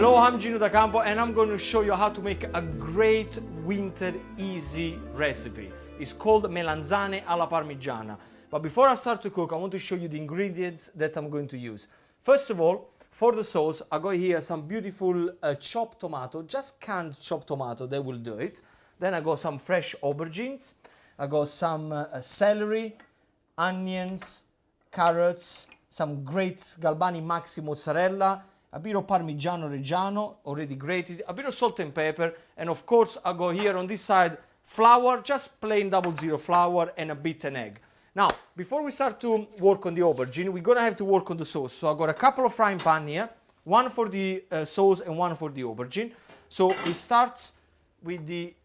Hello, I'm Gino D'Acampo and I'm going to show you how to make a great winter easy recipe. It's called melanzane alla parmigiana. But before I start to cook, I want to show you the ingredients that I'm going to use. First of all, for the sauce, I got here some beautiful chopped tomato, just canned chopped tomato, they will do it. Then I got some fresh aubergines, I got some celery, onions, carrots, some great Galbani Maxi mozzarella, a bit of Parmigiano Reggiano, already grated, a bit of salt and pepper, and of course I got here on this side flour, just plain 00 flour and a beaten egg. Now, before we start to work on the aubergine, we're gonna have to work on the sauce. So I got a couple of frying pan here, one for the sauce and one for the aubergine. So we start with the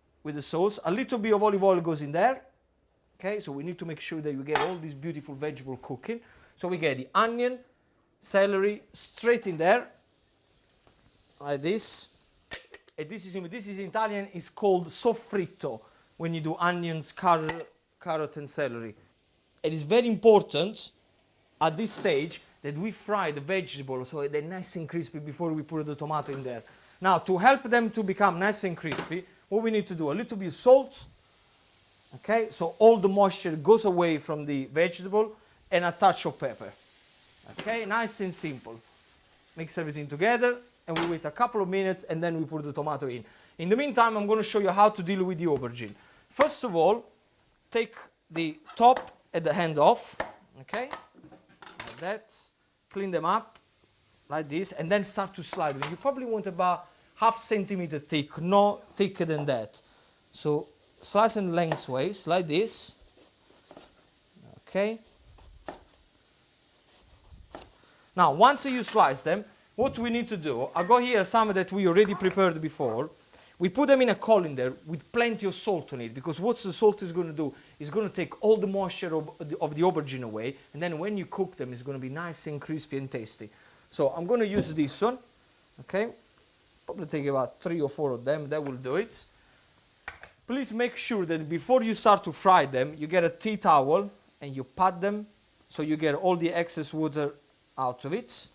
sauce. A little bit of olive oil goes in there. Okay, so we need to make sure that you get all this beautiful vegetable cooking. So we get the onion, celery straight in there, like this. And this is in Italian, it's called soffritto, when you do onions, carrot and celery. It is very important at this stage that we fry the vegetables so they're nice and crispy before we put the tomato in there. Now, to help them to become nice and crispy, what we need to do, a little bit of salt, okay, so all the moisture goes away from the vegetable, and a touch of pepper. Okay, nice and simple. Mix everything together, and we wait a couple of minutes, and then we put the tomato in. In the meantime, I'm going to show you how to deal with the aubergine. First of all, take the top and the hand off, okay, like that. Clean them up, like this, and then start to slide them. You probably want about ½ centimeter thick, no thicker than that. So slice them lengthways, like this, okay. Now, once you slice them, what we need to do, I got here some that we already prepared before. We put them in a colander with plenty of salt on it, because what the salt is going to do is going to take all the moisture of the aubergine away, and then when you cook them, it's going to be nice and crispy and tasty. So I'm going to use this one, okay? Probably take about 3 or 4 of them, that will do it. Please make sure that before you start to fry them, you get a tea towel and you pat them so you get all the excess water out of it.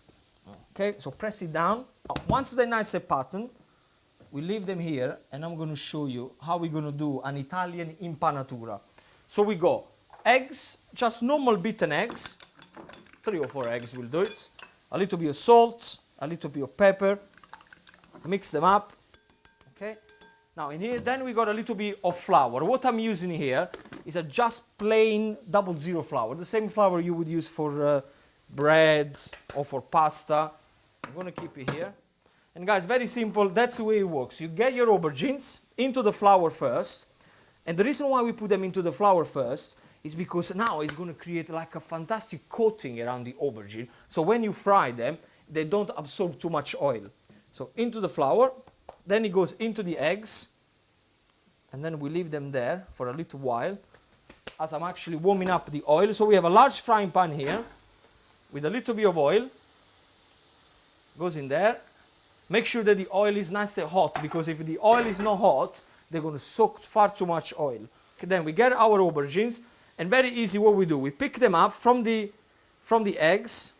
Okay, so press it down. Once they're nice and patterned, we leave them here, and I'm going to show you how we're going to do an Italian impanatura. So we go eggs, just normal beaten eggs, 3 or 4 eggs will do it, a little bit of salt, a little bit of pepper, mix them up, okay. Now in here, then we got a little bit of flour. What I'm using here is a just plain 00 flour, the same flour you would use for bread or for pasta. I'm going to keep it here. And guys, very simple, that's the way it works. You get your aubergines into the flour first, and the reason why we put them into the flour first is because now it's going to create like a fantastic coating around the aubergine, so when you fry them, they don't absorb too much oil. So into the flour, then it goes into the eggs, and then we leave them there for a little while as I'm actually warming up the oil. So we have a large frying pan here with a little bit of oil, goes in there. Make sure that the oil is nice and hot, because if the oil is not hot, they're going to soak far too much oil. Okay, then we get our aubergines, and very easy what we do, we pick them up from the eggs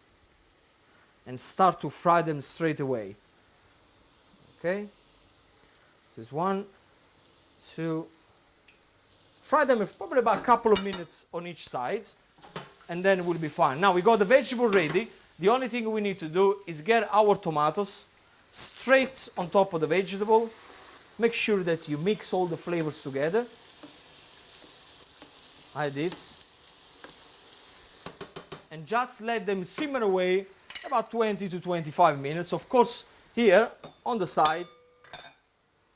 and start to fry them straight away. Okay, there's 1, 2, fry them for probably about a couple of minutes on each side, and then we'll be fine. Now we got the vegetable ready. The only thing we need to do is get our tomatoes straight on top of the vegetable. Make sure that you mix all the flavors together, like this, and just let them simmer away about 20 to 25 minutes. Of course, here on the side,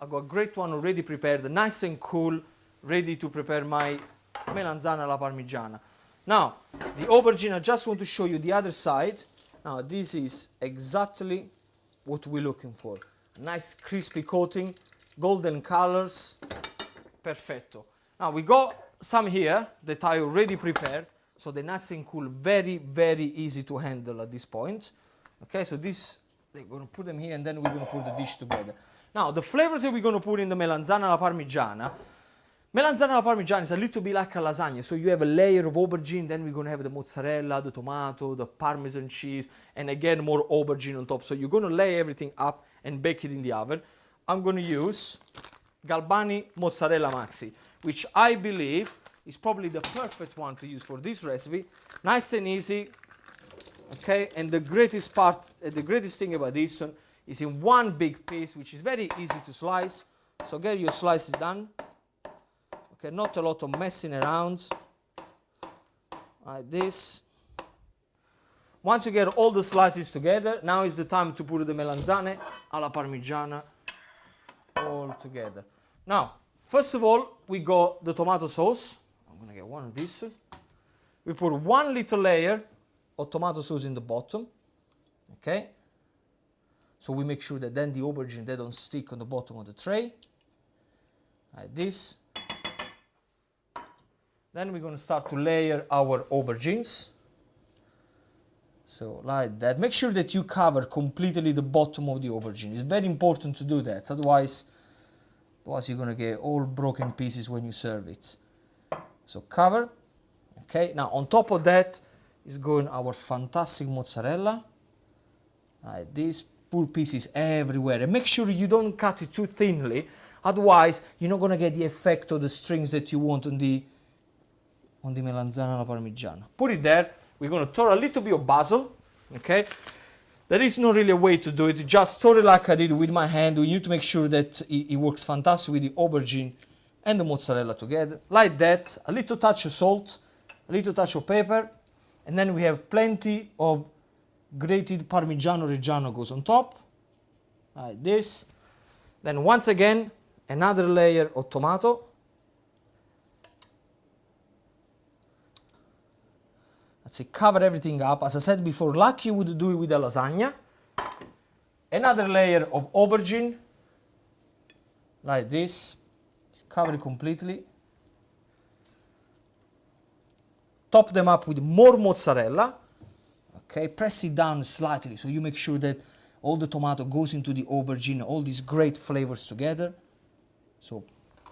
I've got a great one already prepared, nice and cool, ready to prepare my melanzane alla parmigiana. Now, the aubergine, I just want to show you the other side. Now, this is exactly what we're looking for. A nice crispy coating, golden colors, perfetto. Now, we got some here that I already prepared, so they're nice and cool, very, very easy to handle at this point. Okay, so this, we're going to put them here, and then we're going to put the dish together. Now, the flavors that we're going to put in the melanzane alla parmigiana, Melanzane alla parmigiana is a little bit like a lasagna. So you have a layer of aubergine, then we're going to have the mozzarella, the tomato, the parmesan cheese, and again more aubergine on top. So you're going to lay everything up and bake it in the oven. I'm going to use Galbani Mozzarella Maxi, which I believe is probably the perfect one to use for this recipe. Nice and easy. Okay, and the greatest part, the greatest thing about this one is in one big piece, which is very easy to slice. So get your slices done. Okay, not a lot of messing around, like this. Once you get all the slices together, now is the time to put the melanzane alla parmigiana all together. Now, first of all, we got the tomato sauce. I'm gonna get one of these. We put 1 little layer of tomato sauce in the bottom, okay? So we make sure that then the aubergine, they don't stick on the bottom of the tray, like this. Then we're going to start to layer our aubergines. So like that. Make sure that you cover completely the bottom of the aubergine. It's very important to do that. Otherwise you're going to get all broken pieces when you serve it. So cover. Okay, now on top of that is going our fantastic mozzarella. Like this. Put pieces everywhere. And make sure you don't cut it too thinly. Otherwise, you're not going to get the effect of the strings that you want on the melanzana alla parmigiana. Put it there. We're going to throw a little bit of basil, okay? There is not really a way to do it. Just throw it like I did with my hand. We need to make sure that it works fantastic with the aubergine and the mozzarella together. Like that. A little touch of salt, a little touch of pepper, and then we have plenty of grated Parmigiano Reggiano goes on top, like this. Then once again, another layer of tomato. Let's see, cover everything up. As I said before, like you would do it with a lasagna. Another layer of aubergine, like this. Cover it completely. Top them up with more mozzarella. Okay, press it down slightly so you make sure that all the tomato goes into the aubergine, all these great flavors together. So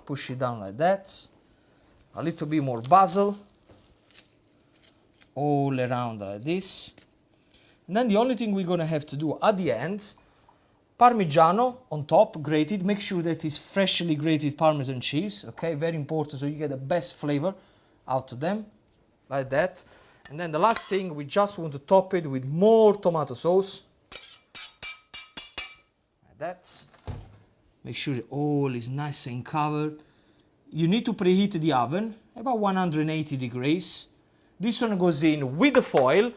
push it down like that. A little bit more basil. All around like this. And then the only thing we're going to have to do at the end, Parmigiano on top, grated. Make sure that it's freshly grated Parmesan cheese. Okay, very important so you get the best flavor out of them. Like that. And then the last thing, we just want to top it with more tomato sauce. Like that. Make sure that all is nice and covered. You need to preheat the oven, about 180 degrees. This one goes in with the foil.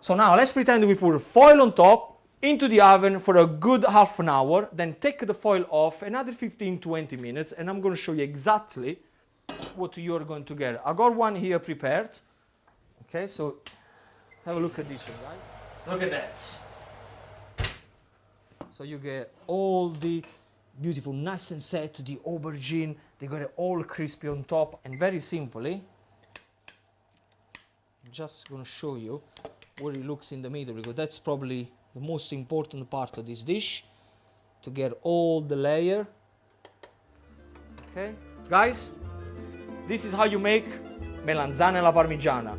So now let's pretend we put foil on top into the oven for a good half an hour. Then take the foil off, another 15-20 minutes. And I'm going to show you exactly what you're going to get. I got one here prepared. Okay, so have a look at this one, guys. Look at that. So you get all the beautiful, nice and set, the aubergine. They got it all crispy on top. And very simply, I'm just going to show you where it looks in the middle, because that's probably the most important part of this dish, to get all the layer. Okay, guys, this is how you make melanzane alla parmigiana.